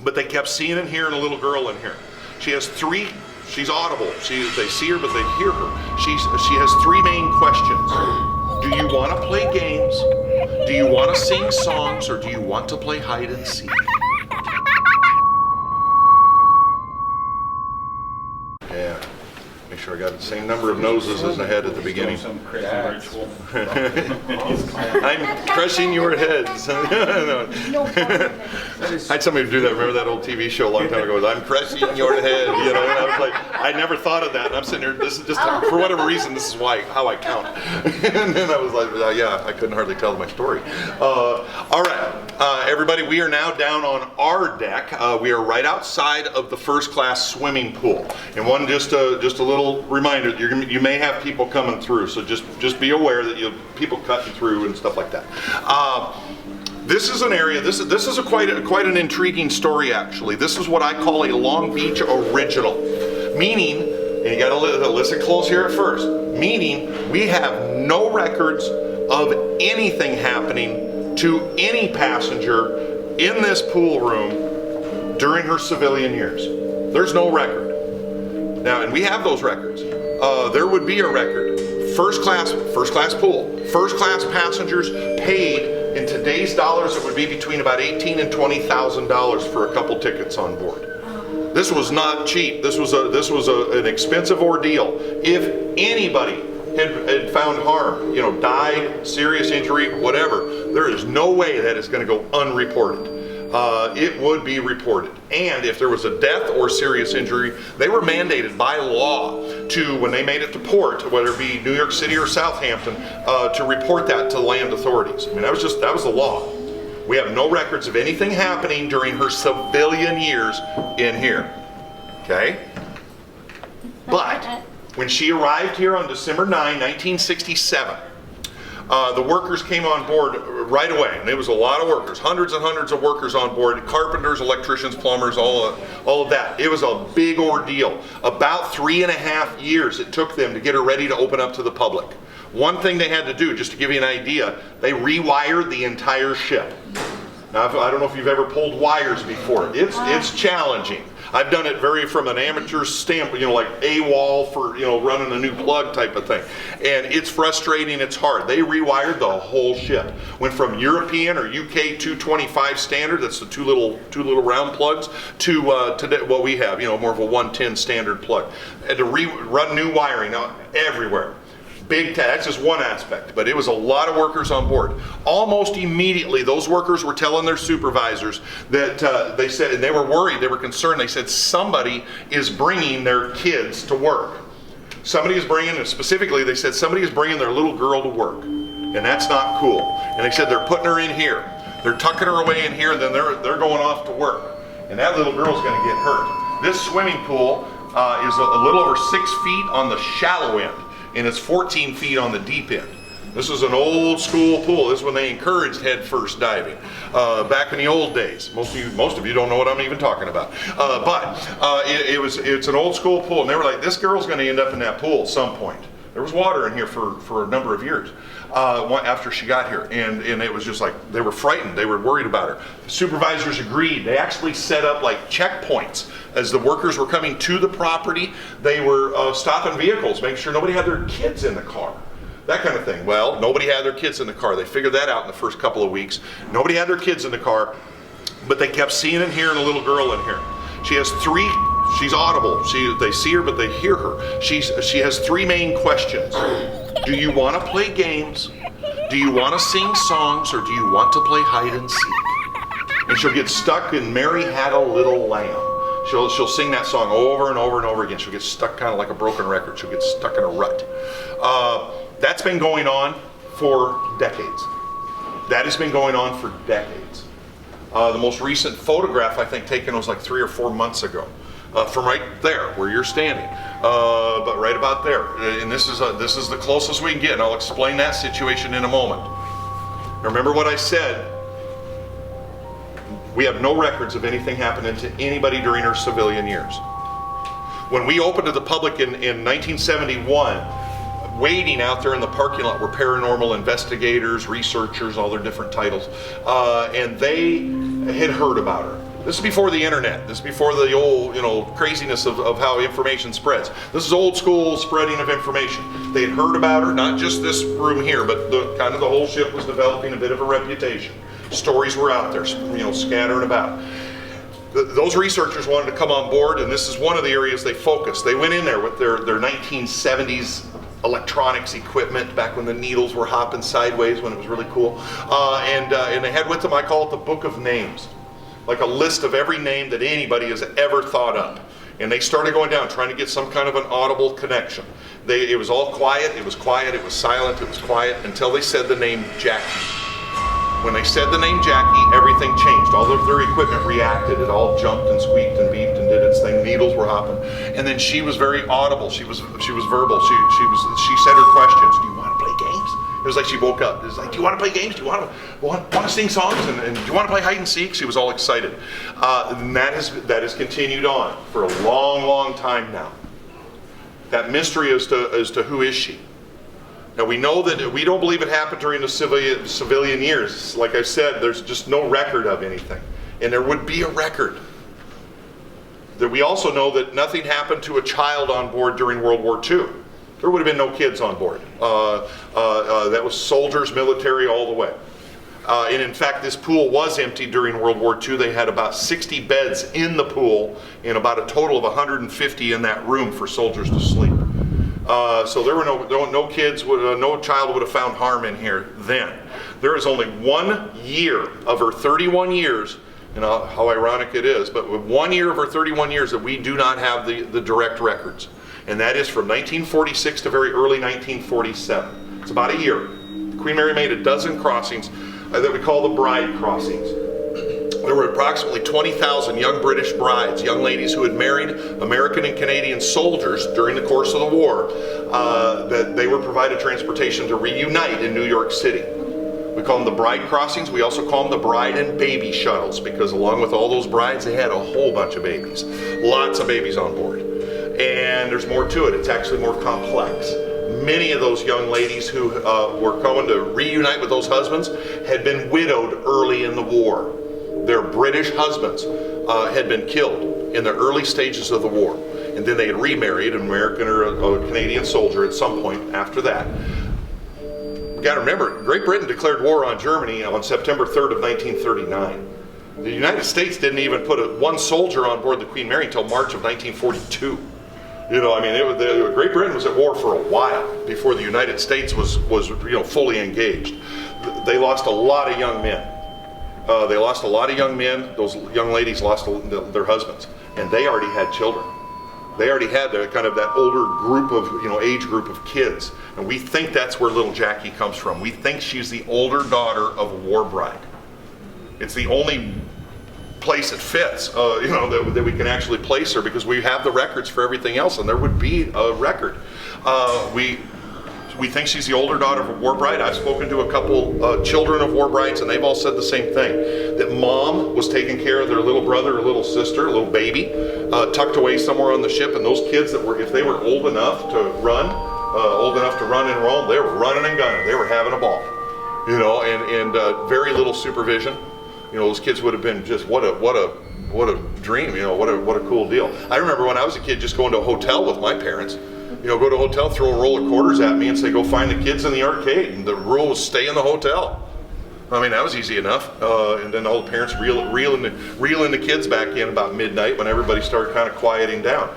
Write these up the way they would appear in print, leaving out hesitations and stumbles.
but they kept seeing and hearing a little girl in here. She has three, she's audible. They see her, but they hear her. She has three main questions. Do you want to play games? Do you want to sing songs? Or do you want to play hide and seek? Yeah. Make sure I got the same number of noses as I had at the beginning. I'm crushing your heads. I had somebody do that. Remember that old TV show a long time ago? I'm crushing your head. You know, and I was like, I never thought of that. And I'm sitting here. This is just for whatever reason. This is how I count. And then I was like, yeah, I couldn't hardly tell my story. All right, everybody, we are now down on our deck. We are right outside of the first class swimming pool. And one just a little reminder, you may have people coming through, so just be aware that people cutting through and stuff like that. This is an area. This is quite an intriguing story, actually. This is what I call a Long Beach original, meaning, and you got to listen close here at first. Meaning, we have no records of anything happening to any passenger in this pool room during her civilian years. There's no record. Now, and we have those records. There would be a record. First class pool. First class passengers paid in today's dollars. It would be between about $18,000 and $20,000 for a couple tickets on board. This was not cheap. This was an expensive ordeal. If anybody had found harm, died, serious injury, whatever, there is no way that is going to go unreported. It would be reported. And if there was a death or serious injury, they were mandated by law to, when they made it to port, whether it be New York City or Southampton, to report that to land authorities. I mean, that was the law. We have no records of anything happening during her civilian years in here. Okay? But when she arrived here on December 9, 1967, the workers came on board right away, and there was a lot of workers, hundreds and hundreds of workers on board, carpenters, electricians, plumbers, all of that. It was a big ordeal. About 3.5 years it took them to get her ready to open up to the public. One thing they had to do, just to give you an idea, they rewired the entire ship. Now, I don't know if you've ever pulled wires before. It's challenging. I've done it from an amateur stamp, like AWOL for, running a new plug type of thing. And it's frustrating, it's hard. They rewired the whole ship. Went from European or UK 225 standard, that's the two little round plugs, to what we have, more of a 110 standard plug. And to run new wiring everywhere. That's just one aspect, but it was a lot of workers on board. Almost immediately, those workers were telling their supervisors that they said, and they were worried, they were concerned, they said somebody is bringing their kids to work. Somebody is bringing, and specifically they said somebody is bringing their little girl to work, and that's not cool. And they said they're putting her in here. They're tucking her away in here, and then they're going off to work. And that little girl's going to get hurt. This swimming pool is a little over 6 feet on the shallow end, and it's 14 feet on the deep end. This is an old school pool. This is when they encouraged head first diving back in the old days. Most of you don't know what I'm even talking about. It's an old school pool, and they were like, this girl's going to end up in that pool at some point. There was water in here for a number of years after she got here, and it was just like they were frightened. They were worried about her. The supervisors agreed. They actually set up like checkpoints as the workers were coming to the property. They were stopping vehicles, making sure nobody had their kids in the car, that kind of thing. Well, nobody had their kids in the car. They figured that out in the first couple of weeks. Nobody had their kids in the car, but they kept seeing and hearing a little girl in here. She has three. She's audible. They see her, but they hear her. She has three main questions. Do you want to play games? Do you want to sing songs? Or do you want to play hide and seek? And she'll get stuck in Mary Had a Little Lamb. She'll sing that song over and over and over again. She'll get stuck kind of like a broken record. She'll get stuck in a rut. That's been going on for decades. That has been going on for decades. The most recent photograph I think taken was like 3 or 4 months ago. From right there where you're standing, but right about there. And this is the closest we can get, and I'll explain that situation in a moment. Remember what I said, we have no records of anything happening to anybody during her civilian years. When we opened to the public in 1971, waiting out there in the parking lot were paranormal investigators, researchers, all their different titles, and they had heard about her. This is before the internet. This is before the old, craziness of how information spreads. This is old school spreading of information. They had heard about her, not just this room here, but the whole ship was developing a bit of a reputation. Stories were out there, scattered about. Those researchers wanted to come on board, and this is one of the areas they focused. They went in there with their 1970s electronics equipment, back when the needles were hopping sideways, when it was really cool. And they had with them, I call it the Book of Names. Like a list of every name that anybody has ever thought up. And they started going down, trying to get some kind of an audible connection. It was all quiet, it was silent, it was quiet, until they said the name Jackie. When they said the name Jackie, everything changed. All of their equipment reacted. It all jumped and squeaked and beeped and did its thing. Needles were hopping. And then she was very audible. She was verbal. She said her questions. Do you want to play games? It was like she woke up. It was like, do you want to play games? Do you want to sing songs? And do you want to play hide and seek? She was all excited. And that has continued on for a long, long time now. That mystery as to who is she. Now we know that we don't believe it happened during the civilian years. Like I said, there's just no record of anything. And there would be a record. That we also know that nothing happened to a child on board during World War II. There would have been no kids on board. That was soldiers, military, all the way. And in fact, this pool was empty during World War II. They had about 60 beds in the pool and about a total of 150 in that room for soldiers to sleep. So there were no kids, no child would have found harm in here then. There is only 1 year of her 31 years, how ironic it is, but with 1 year of her 31 years that we do not have the direct records. And that is from 1946 to very early 1947. It's about a year. Queen Mary made a dozen crossings that we call the bride crossings. There were approximately 20,000 young British brides, young ladies who had married American and Canadian soldiers during the course of the war, that they were provided transportation to reunite in New York City. We call them the bride crossings. We also call them the bride and baby shuttles, because along with all those brides, they had a whole bunch of babies. Lots of babies on board. And there's more to it. It's actually more complex. Many of those young ladies who were coming to reunite with those husbands had been widowed early in the war. Their British husbands had been killed in the early stages of the war. And then they had remarried an American or a Canadian soldier at some point after that. We got to remember, Great Britain declared war on Germany on September 3rd of 1939. The United States didn't even put one soldier on board the Queen Mary until March of 1942. Great Britain was at war for a while before the United States was fully engaged. They lost a lot of young men. Those young ladies lost their husbands, and they already had children. They already had that older group of, age group of kids. And we think that's where little Jackie comes from. We think she's the older daughter of a war bride. It's the only place it fits, that we can actually place her, because we have the records for everything else, and there would be a record. We think she's the older daughter of a war bride. I've spoken to a couple children of war brides, and they've all said the same thing. That mom was taking care of their little brother or little sister, little baby, tucked away somewhere on the ship, and those kids that were, if they were old enough to run and roam, they were running and gunning. They were having a ball, and very little supervision. Those kids would have been just what a dream, what a cool deal. I remember when I was a kid just going to a hotel with my parents. Go to a hotel, throw a roll of quarters at me and say, go find the kids in the arcade. And the rule was stay in the hotel. I mean, that was easy enough. And then all the parents reeling the kids back in about midnight when everybody started kind of quieting down.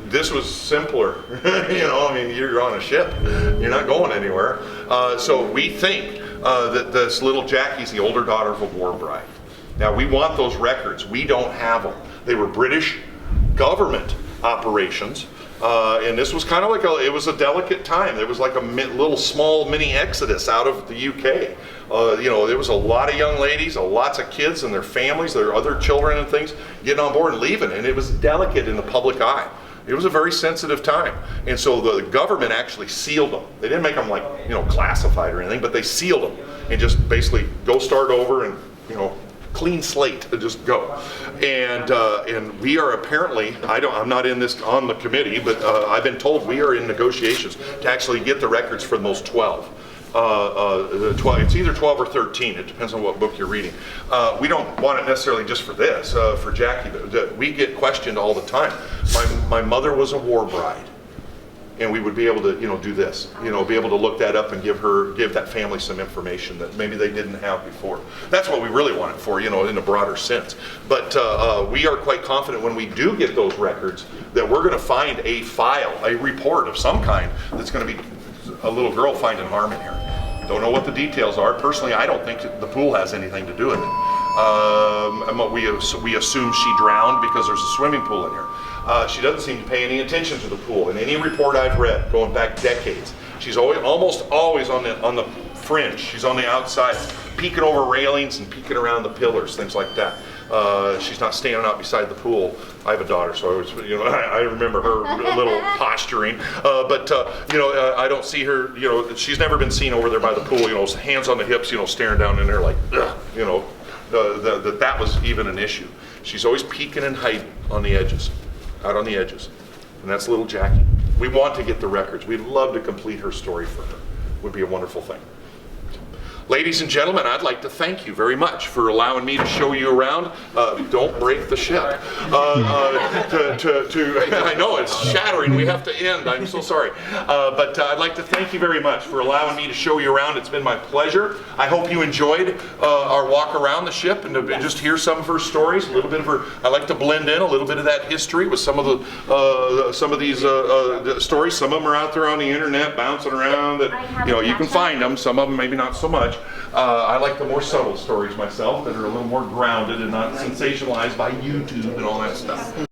This was simpler. You're on a ship. You're not going anywhere. So we think that this little Jackie's the older daughter of a war bride. Now, we want those records. We don't have them. They were British government operations. And this was kind of like it was a delicate time. There was like a little small mini exodus out of the UK. There was a lot of young ladies, lots of kids and their families, their other children and things getting on board and leaving. And it was delicate in the public eye. It was a very sensitive time. And so the government actually sealed them. They didn't make them classified or anything, but they sealed them and just basically go start over and, clean slate to just go. And we are apparently, I'm not on the committee, but I've been told we are in negotiations to actually get the records from those 12. It's either 12 or 13. It depends on what book you're reading. We don't want it necessarily just for this, for Jackie. We get questioned all the time. My mother was a war bride. And we would be able to, do this, be able to look that up and give that family some information that maybe they didn't have before. That's what we really want it for, in a broader sense. But we are quite confident when we do get those records that we're going to find a file, a report of some kind that's going to be a little girl finding harm in here. Don't know what the details are. Personally, I don't think the pool has anything to do with it. We assume she drowned because there's a swimming pool in here. She doesn't seem to pay any attention to the pool. In any report I've read, going back decades, she's almost always on the fringe. She's on the outside, peeking over railings and peeking around the pillars, things like that. She's not standing out beside the pool. I have a daughter, so I always, I remember her little posturing. I don't see her. She's never been seen over there by the pool. Hands on the hips, staring down in there like, that was even an issue. She's always peeking and hiding on the edges. Out on the edges. And that's little Jackie. We want to get the records. We'd love to complete her story for her. It would be a wonderful thing. Ladies and gentlemen, I'd like to thank you very much for allowing me to show you around. Don't break the ship. I know it's shattering. We have to end. I'm so sorry. But I'd like to thank you very much for allowing me to show you around. It's been my pleasure. I hope you enjoyed our walk around the ship and to just hear some of her stories. A little bit of her. I like to blend in a little bit of that history with some of these stories. Some of them are out there on the internet bouncing around. That you can find them. Some of them maybe not so much. I like the more subtle stories myself that are a little more grounded and not sensationalized by YouTube and all that stuff.